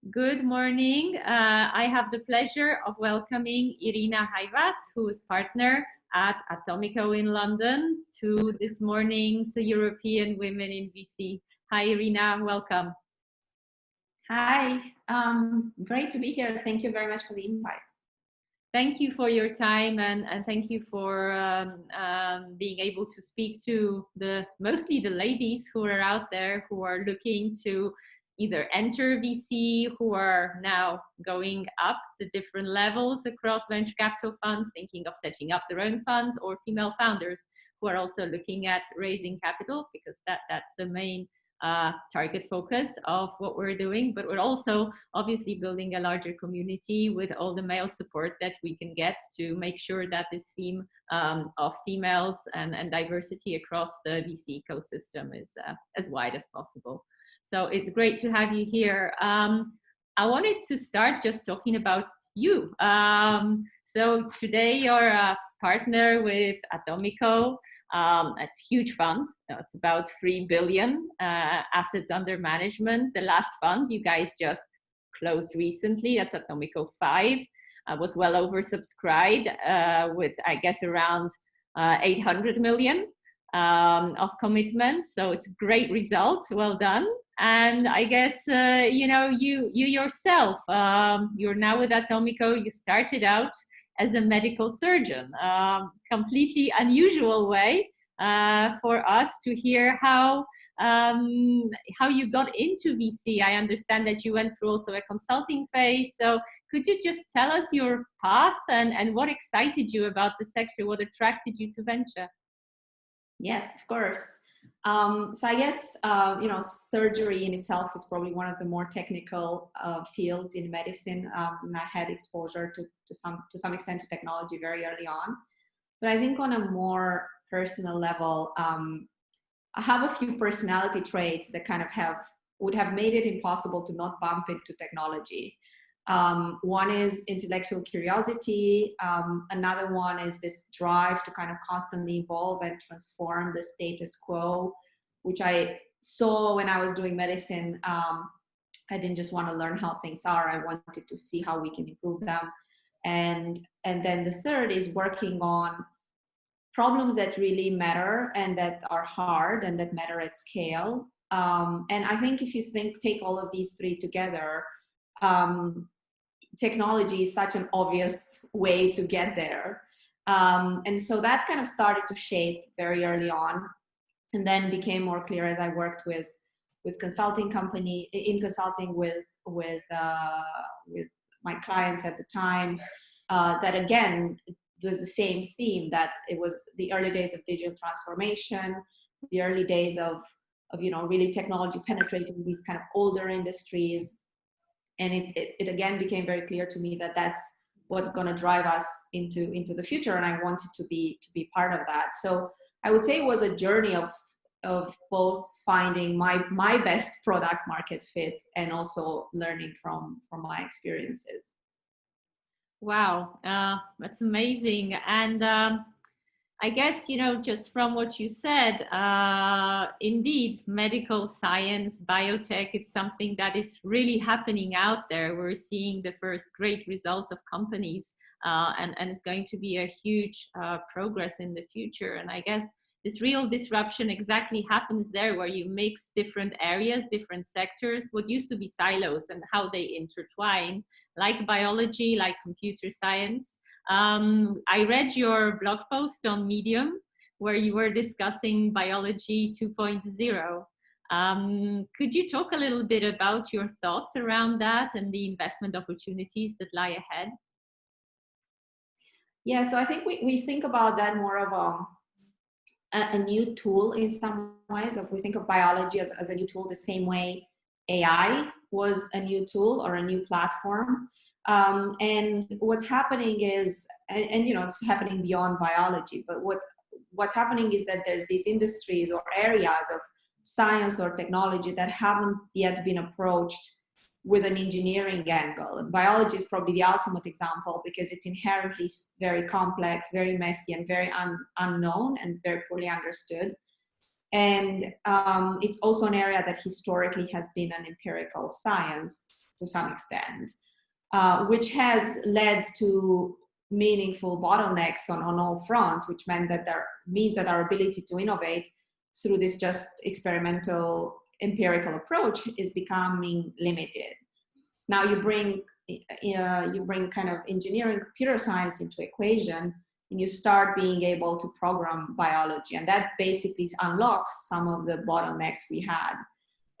Good morning. I have the pleasure of welcoming Irina Haivas, who is partner at Atomico in London, to this morning's European Women in VC. Hi, Irina. Welcome. Hi. Great to be here. Thank you very much for the invite. Thank you for your time and thank you for being able to speak to mostly the ladies who are out there who are looking to either enter VC, who are now going up the different levels across venture capital funds, thinking of setting up their own funds, or female founders who are also looking at raising capital, because that's the main target focus of what we're doing. But we're also obviously building a larger community with all the male support that we can get to make sure that this theme of females and diversity across the VC ecosystem is as wide as possible. So it's great to have you here. I wanted to start just talking about you. So today you're a partner with Atomico. It's a huge fund. It's about 3 billion assets under management. The last fund you guys just closed recently, that's Atomico 5, was well oversubscribed with, I guess, around 800 million of commitments. So it's a great result. Well done. And I guess, you yourself, you're now with Atomico. You started out as a medical surgeon, completely unusual way for us to hear how you got into VC. I understand that you went through also a consulting phase. So could you just tell us your path and what excited you about the sector? What attracted you to venture? Yes, of course. So I guess, surgery in itself is probably one of the more technical fields in medicine. And I had exposure to some extent to technology very early on. But I think on a more personal level, I have a few personality traits that kind of would have made it impossible to not bump into technology. One is intellectual curiosity. Another one is this drive to kind of constantly evolve and transform the status quo, which I saw when I was doing medicine. I didn't just want to learn how things are. I wanted to see how we can improve them. And then the third is working on problems that really matter and that are hard and that matter at scale. And I think if you take all of these three together, technology is such an obvious way to get there. And so that kind of started to shape very early on, and then became more clear as I worked with consulting with my clients at the time, that again was the same theme, that it was the early days of digital transformation, the early days of really technology penetrating these kind of older industries. And it again became very clear to me that that's what's going to drive us into the future, and I wanted to be part of that. So I would say it was a journey of both finding my best product market fit and also learning from my experiences. Wow, that's amazing. And I guess, just from what you said, indeed, medical science, biotech, it's something that is really happening out there. We're seeing the first great results of companies, and it's going to be a huge progress in the future. And I guess this real disruption exactly happens there, where you mix different areas, different sectors, what used to be silos, and how they intertwine, like biology, like computer science. I read your blog post on Medium where you were discussing biology 2.0. Could you talk a little bit about your thoughts around that and the investment opportunities that lie ahead? Yeah, so I think we think about that more of a new tool in some ways. If we think of biology as a new tool, the same way AI was a new tool or a new platform. And what's happening is, and it's happening beyond biology, but what's happening is that there's these industries or areas of science or technology that haven't yet been approached with an engineering angle. And biology is probably the ultimate example, because it's inherently very complex, very messy, and very unknown and very poorly understood. And it's also an area that historically has been an empirical science, to some extent, which has led to meaningful bottlenecks on all fronts, which means that our ability to innovate through this just experimental empirical approach is becoming limited. Now you bring kind of engineering, computer science into equation, and you start being able to program biology, and that basically unlocks some of the bottlenecks we had.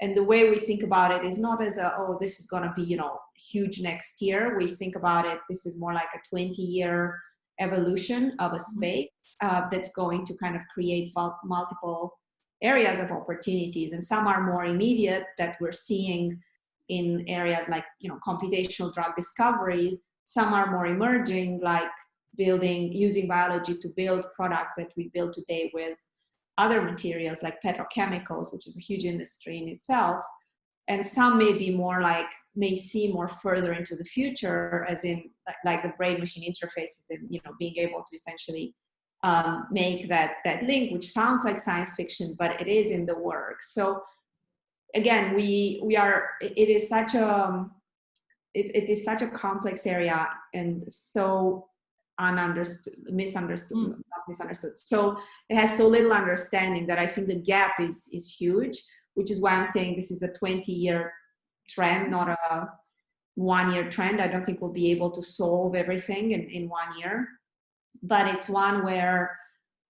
And the way we think about it is not as this is going to be, huge next year. We think about it, this is more like a 20-year evolution of a space that's going to kind of create multiple areas of opportunities. And some are more immediate that we're seeing in areas like, computational drug discovery. Some are more emerging, like using biology to build products that we build today with other materials like petrochemicals, which is a huge industry in itself. And some may be may see more further into the future, as in like the brain-machine interfaces and, being able to essentially make that link, which sounds like science fiction, but it is in the work. So again, it is such a complex area and so misunderstood. So it has so little understanding that I think the gap is huge, which is why I'm saying this is a 20-year trend, not a 1-year trend. I don't think we'll be able to solve everything in 1 year, but it's one where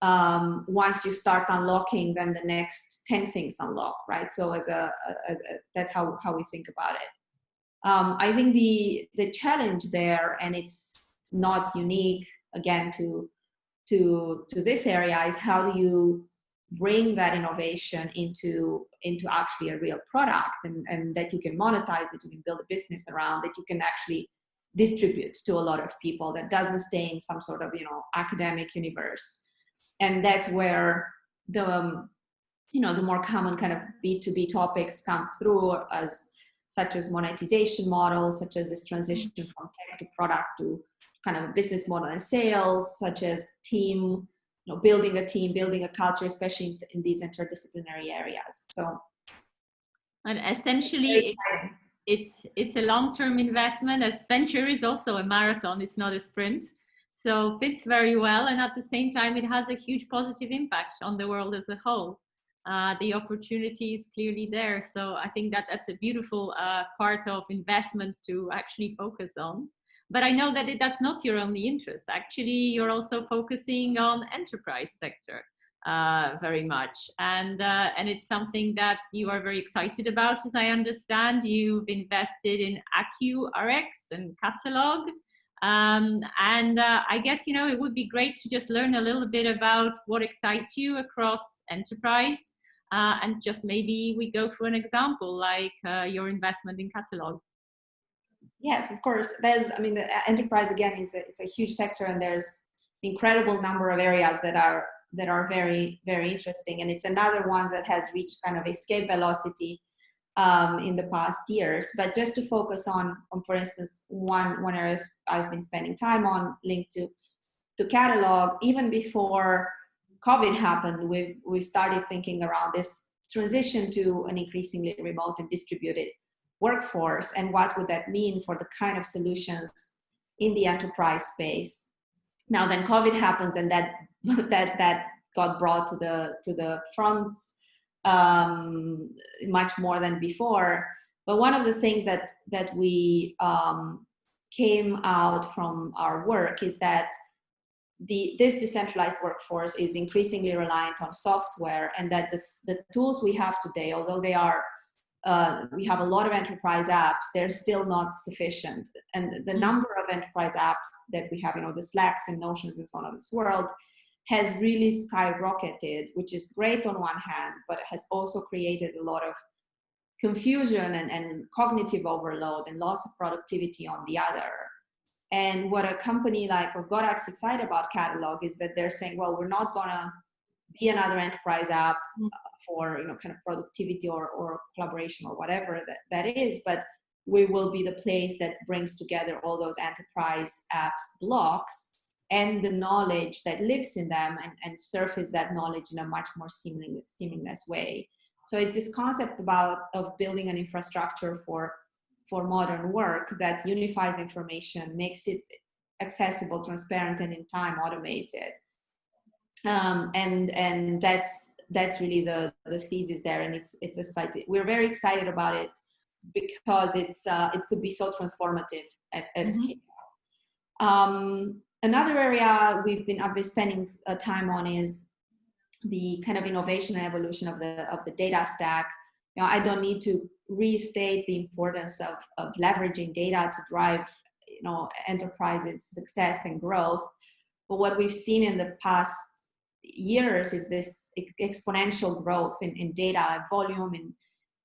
once you start unlocking, then the next 10 things unlock, right? So that's how we think about it. I think the challenge there, and it's not unique again to this area, is how do you bring that innovation into actually a real product, and that you can monetize it, you can build a business around, that you can actually distribute to a lot of people, that doesn't stay in some sort of academic universe. And that's where the more common kind of B2B topics come through, such as monetization models, such as this transition from tech to product to kind of a business model and sales, such as team, building a team, building a culture, especially in these interdisciplinary areas. So, and essentially, it's a long-term investment. As venture is also a marathon; it's not a sprint. So fits very well, and at the same time, it has a huge positive impact on the world as a whole. The opportunity is clearly there. So I think that's a beautiful part of investments to actually focus on. But I know that that's not your only interest. Actually, you're also focusing on enterprise sector very much. And it's something that you are very excited about, as I understand. You've invested in AccuRx and Catalog. I guess, it would be great to just learn a little bit about what excites you across enterprise. And just maybe we go through an example like your investment in Catalog. Yes, of course. The enterprise again it's a huge sector, and there's incredible number of areas that are very, very interesting. And it's another one that has reached kind of escape velocity in the past years. But just to focus on for instance, one area I've been spending time on linked to Catalog, even before COVID happened, we started thinking around this transition to an increasingly remote and distributed workforce, and what would that mean for the kind of solutions in the enterprise space. Now then COVID happens, and that got brought to the front much more than before. But one of the things that we came out from our work is that this decentralized workforce is increasingly reliant on software, and that the tools we have today, although they are we have a lot of enterprise apps, they're still not sufficient. And the number of enterprise apps that we have, the Slacks and Notions and so on of this world, has really skyrocketed, which is great on one hand, but it has also created a lot of confusion and cognitive overload and loss of productivity on the other. And what a company like got us excited about Catalog is that they're saying, well, we're not gonna be another enterprise app for kind of productivity or collaboration or whatever that is, but we will be the place that brings together all those enterprise apps blocks and the knowledge that lives in them, and surface that knowledge in a much more seamless way. So it's this concept of building an infrastructure for for modern work that unifies information, makes it accessible, transparent, and in time automated. And that's really the thesis there, and it's exciting. We're very excited about it because it could be so transformative at scale. Another area I've been spending time on is the kind of innovation and evolution of the data stack. I don't need to restate the importance of leveraging data to drive enterprises' success and growth. But what we've seen in the past years is this exponential growth in data volume and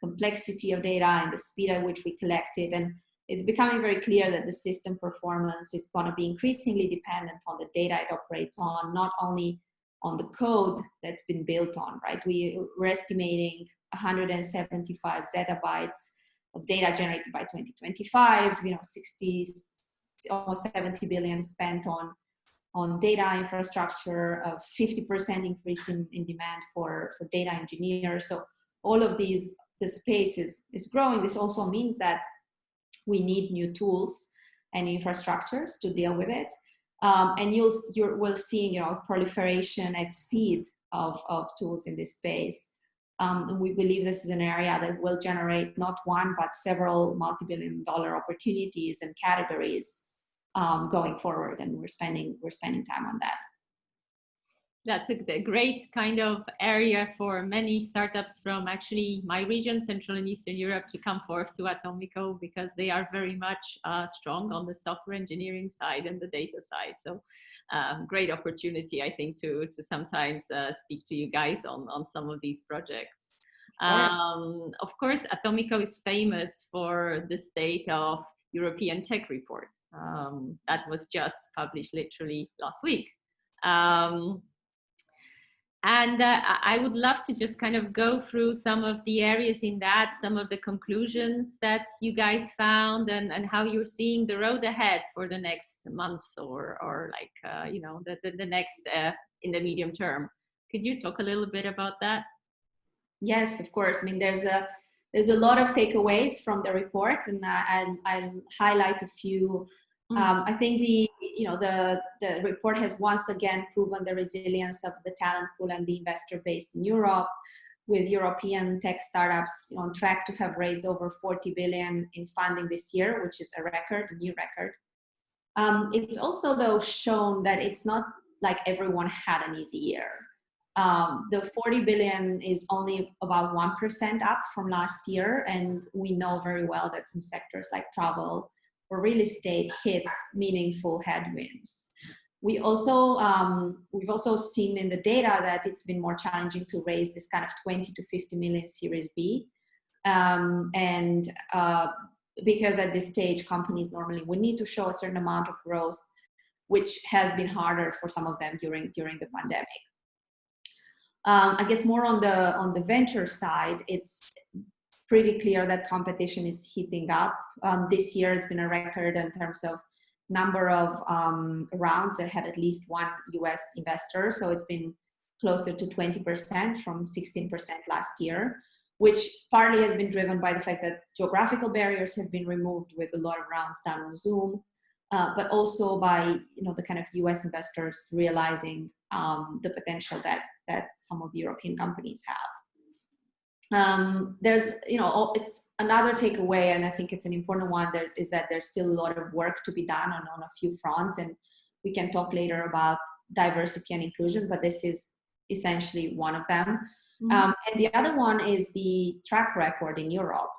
complexity of data and the speed at which we collect it. And it's becoming very clear that the system performance is going to be increasingly dependent on the data it operates on, not only on the code that's been built on, right? We're estimating 175 zettabytes of data generated by 2025, almost 70 billion spent on data infrastructure, a 50% increase in demand for data engineers. So all of the space is growing. This also means that we need new tools and infrastructures to deal with it. And we'll see, proliferation at speed of tools in this space. And we believe this is an area that will generate not one, but several multi-billion-dollar opportunities and categories going forward. And we're spending time on that. That's a great kind of area for many startups from actually my region, Central and Eastern Europe, to come forth to Atomico, because they are very much strong on the software engineering side and the data side. So great opportunity, I think, to sometimes speak to you guys on some of these projects. Of course, Atomico is famous for the State of European Tech Report. That was just published literally last week. And I would love to just kind of go through some of the areas in that, some of the conclusions that you guys found, and how you're seeing the road ahead for the next months or like, the next in the medium term. Could you talk a little bit about that? Yes, of course. I mean, there's a lot of takeaways from the report, and I'll highlight a few. I think the report has once again proven the resilience of the talent pool and the investor base in Europe, with European tech startups on track to have raised over 40 billion in funding this year, which is a new record. It's also, though, shown that it's not like everyone had an easy year. The 40 billion is only about 1% up from last year, and we know very well that some sectors like travel or real estate hit meaningful headwinds. We've also seen in the data that it's been more challenging to raise this kind of 20 to 50 million Series B. Because at this stage, companies normally would need to show a certain amount of growth, which has been harder for some of them during the pandemic. I guess more on the venture side, it's pretty clear that competition is heating up. This year it's been a record in terms of number of rounds that had at least one US investor. So it's been closer to 20% from 16% last year, which partly has been driven by the fact that geographical barriers have been removed with a lot of rounds done on Zoom, but also by the kind of US investors realizing the potential that some of the European companies have. It's another takeaway, and I think it's an important one, is that there's still a lot of work to be done on a few fronts, and we can talk later about diversity and inclusion, but this is essentially one of them. And the other one is the track record in Europe.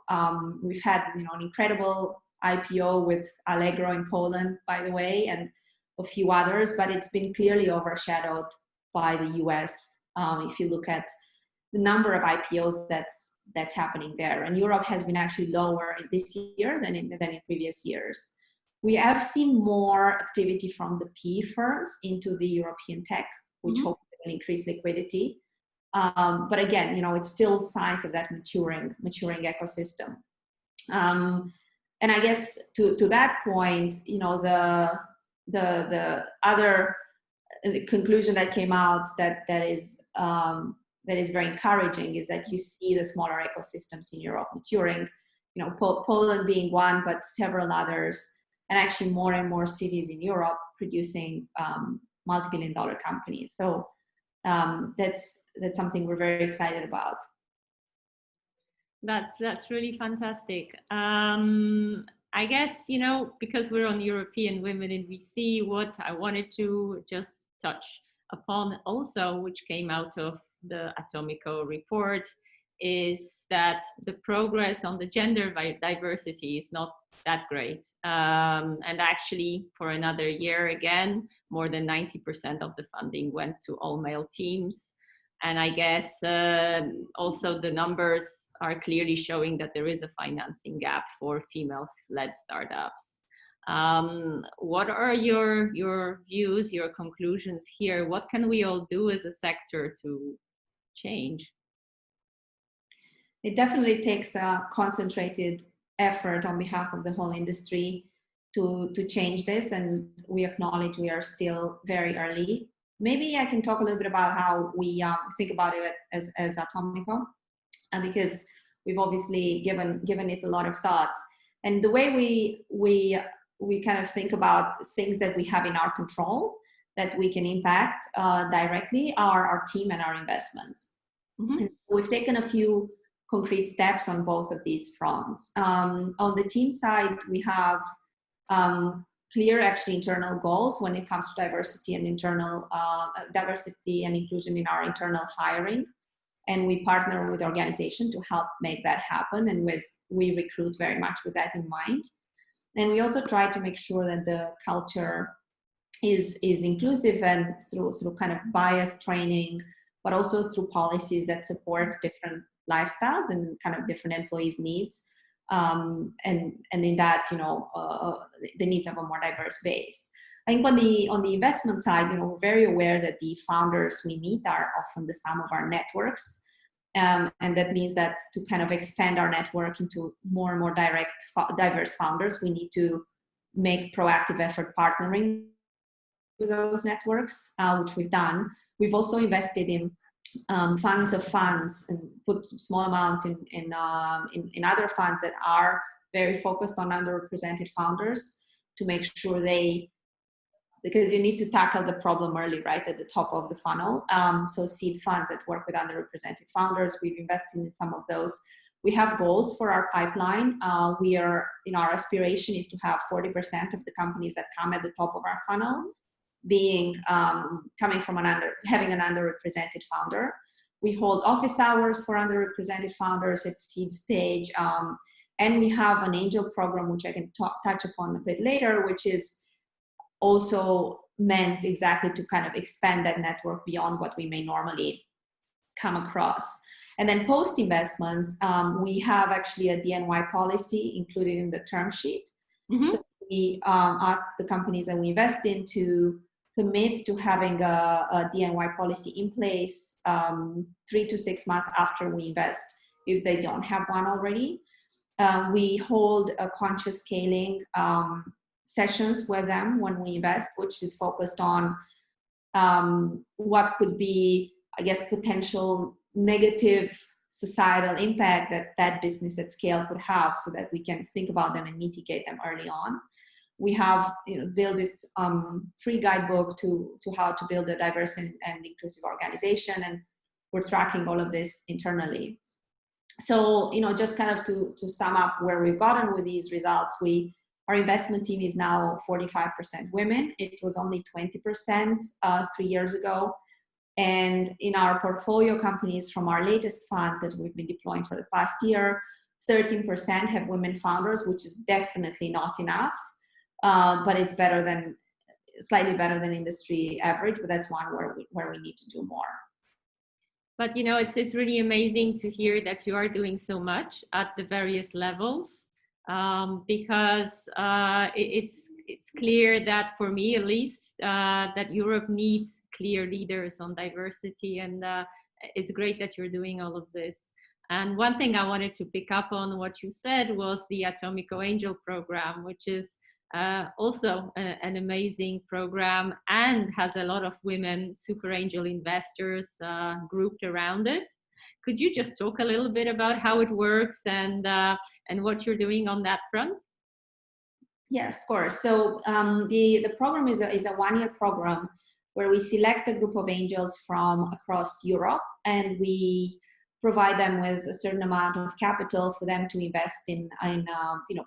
We've had an incredible IPO with Allegro in Poland, by the way, and a few others, but it's been clearly overshadowed by the US. If you look at the number of IPOs that's happening there, and Europe has been actually lower this year than in previous years. We have seen more activity from the PE firms into the European tech, which hopefully will increase liquidity. But again, it's still signs of that maturing ecosystem. And I guess to that point, the other conclusion that came out that is very encouraging is that you see the smaller ecosystems in Europe maturing. Poland being one, but several others, and actually more and more cities in Europe producing multi-billion-dollar companies. So that's something we're very excited about. That's really fantastic. I guess, because we're on European Women in VC, what I wanted to just touch upon also, which came out of the Atomico report, is that the progress on the gender diversity is not that great. And actually, for another year again, more than 90% of the funding went to all male teams. And I guess also the numbers are clearly showing that there is a financing gap for female-led startups. What are your views, your conclusions here? What can we all do as a sector to change? It definitely takes a concentrated effort on behalf of the whole industry to change this, and we acknowledge we are still very early. Maybe I can talk a little bit about how we think about it as Atomico, because we've obviously given it a lot of thought. And the way we kind of think about things that we have in our control that we can impact directly are our team and our investments. Mm-hmm. And we've taken a few concrete steps on both of these fronts. On the team side, we have clear actually internal goals when it comes to diversity and diversity and inclusion in our internal hiring, and we partner with the organization to help make that happen, and we recruit very much with that in mind. And we also try to make sure that the culture is inclusive, and through kind of bias training, but also through policies that support different lifestyles and kind of different employees' needs. And in that, the needs of a more diverse base. I think on the investment side, we're very aware that the founders we meet are often the sum of our networks, and that means that to kind of expand our network into more and more diverse founders, we need to make proactive effort partnering with those networks, which we've done. We've also invested in funds of funds and put small amounts in other funds that are very focused on underrepresented founders to make sure because you need to tackle the problem early, right, at the top of the funnel. So seed funds that work with underrepresented founders, we've invested in some of those. We have goals for our pipeline. Our aspiration is to have 40% of the companies that come at the top of our funnel being coming from having an underrepresented founder. We hold office hours for underrepresented founders at seed stage, and we have an angel program, which I can touch upon a bit later, which is also meant exactly to kind of expand that network beyond what we may normally come across. And then post investments, we have actually a D&Y policy included in the term sheet. Mm-hmm. So we ask the companies that we invest in to commit to having a D&Y policy in place 3 to 6 months after we invest, if they don't have one already. We hold a conscious scaling sessions with them when we invest, which is focused on what could be, I guess, potential negative societal impact that business at scale could have, so that we can think about them and mitigate them early on. We have built this free guidebook to how to build a diverse and inclusive organization, and we're tracking all of this internally. So just kind of to sum up where we've gotten with these results, our investment team is now 45% women. It was only 20% 3 years ago. And in our portfolio companies from our latest fund that we've been deploying for the past year, 13% have women founders, which is definitely not enough. But it's slightly better than industry average, but that's one where we need to do more. But it's really amazing to hear that you are doing so much at the various levels, because it's clear that, for me at least, that Europe needs clear leaders on diversity, and it's great that you're doing all of this. And one thing I wanted to pick up on what you said was the Atomico Angel program, which is also an amazing program and has a lot of women super angel investors grouped around it. could you just talk a little bit about how it works and what you're doing on that front? Yeah, of course. So the program is a one-year program where we select a group of angels from across Europe, and we provide them with a certain amount of capital for them to invest in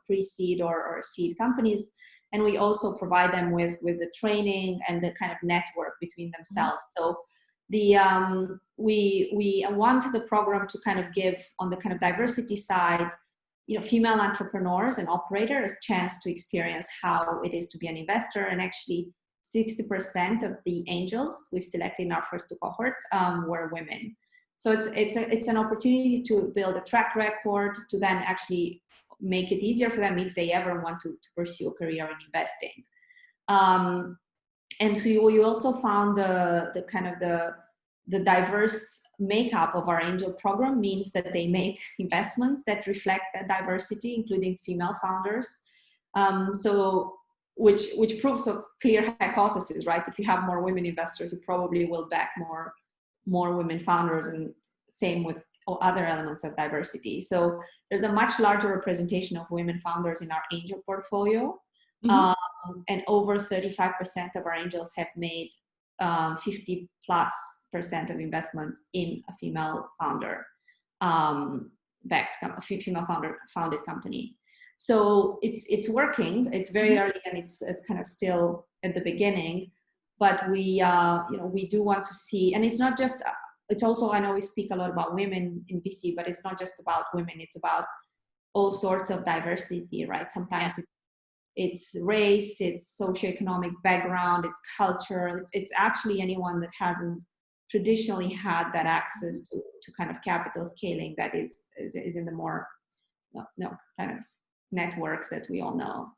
pre-seed or seed companies. And we also provide them with the training and the kind of network between themselves. So we want the program to kind of give, on the kind of diversity side, female entrepreneurs and operators a chance to experience how it is to be an investor. And actually 60% of the angels we've selected in our first two cohorts were women. So it's an opportunity to build a track record, to then actually make it easier for them if they ever want to pursue a career in investing. And so we also found the kind of the diverse makeup of our angel program means that they make investments that reflect that diversity, including female founders. So which proves a clear hypothesis, right? If you have more women investors, you probably will back more women founders, and same with other elements of diversity. So there's a much larger representation of women founders in our angel portfolio. And over 35% of our angels have made 50+% of investments in a female founder female founder founded company. So it's working. It's very early, and it's kind of still at the beginning, but we do want to see, and it's not just, it's also, I know we speak a lot about women in VC, but it's not just about women, it's about all sorts of diversity, right? Sometimes it's race, it's socioeconomic background, it's culture, it's actually anyone that hasn't traditionally had that access to kind of capital scaling that is in the more kind of networks that we all know.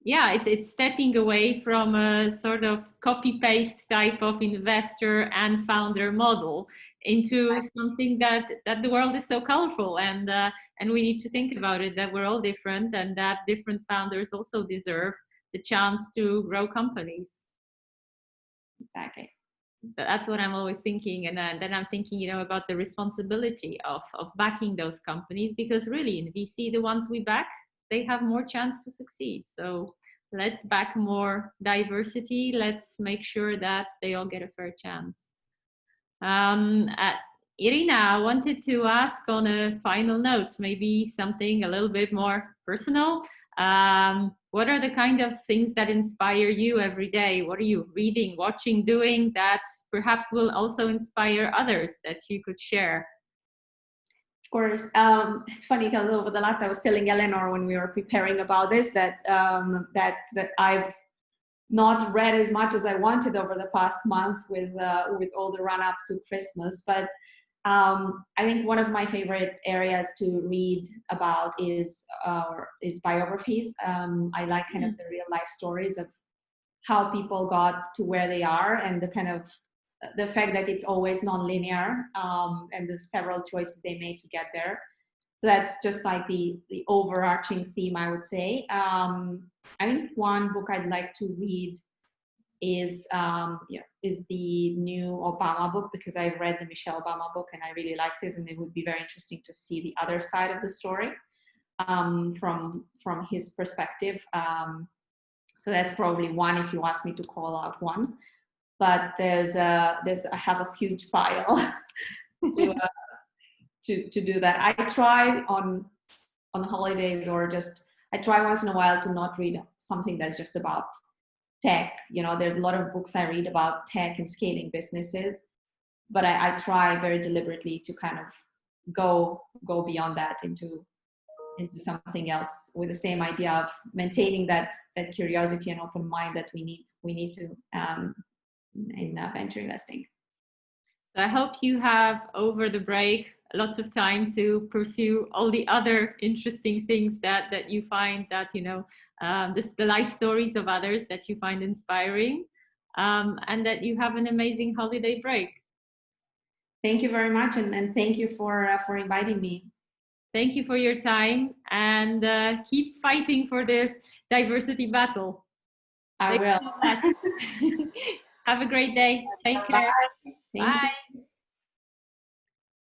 Yeah, it's stepping away from a sort of copy-paste type of investor and founder model into something that the world is so colorful, and we need to think about it, that we're all different, and that different founders also deserve the chance to grow companies. Exactly. That's what I'm always thinking, and then I'm thinking, about the responsibility of backing those companies, because really in VC, the ones we back, they have more chance to succeed. So let's back more diversity. Let's make sure that they all get a fair chance. Irina, I wanted to ask on a final note, maybe something a little bit more personal. What are the kind of things that inspire you every day? What are you reading, watching, doing that perhaps will also inspire others that you could share? Of course. It's funny because over the last, I was telling Eleanor when we were preparing about this that I've not read as much as I wanted over the past month with all the run up to Christmas. But I think one of my favorite areas to read about is biographies. I like kind of the real life stories of how people got to where they are, and the kind of the fact that it's always non-linear, and the several choices they made to get there. So that's just like the overarching theme, I would say. I think one book I'd like to read is the new Obama book, because I read the Michelle Obama book and I really liked it, and it would be very interesting to see the other side of the story from his perspective. So that's probably one, if you ask me to call out one. But I have a huge pile to do that. I try on holidays, or just I try once in a while to not read something that's just about tech. There's a lot of books I read about tech and scaling businesses, but I try very deliberately to kind of go beyond that into something else, with the same idea of maintaining that curiosity and open mind that we need to in venture investing. So I hope you have, over the break, lots of time to pursue all the other interesting things that you find, that the life stories of others that you find inspiring, and that you have an amazing holiday break. Thank you very much, and thank you for inviting me. Thank you for your time, and keep fighting for the diversity battle. I will. Have a great day. Take care. Bye. Thank you.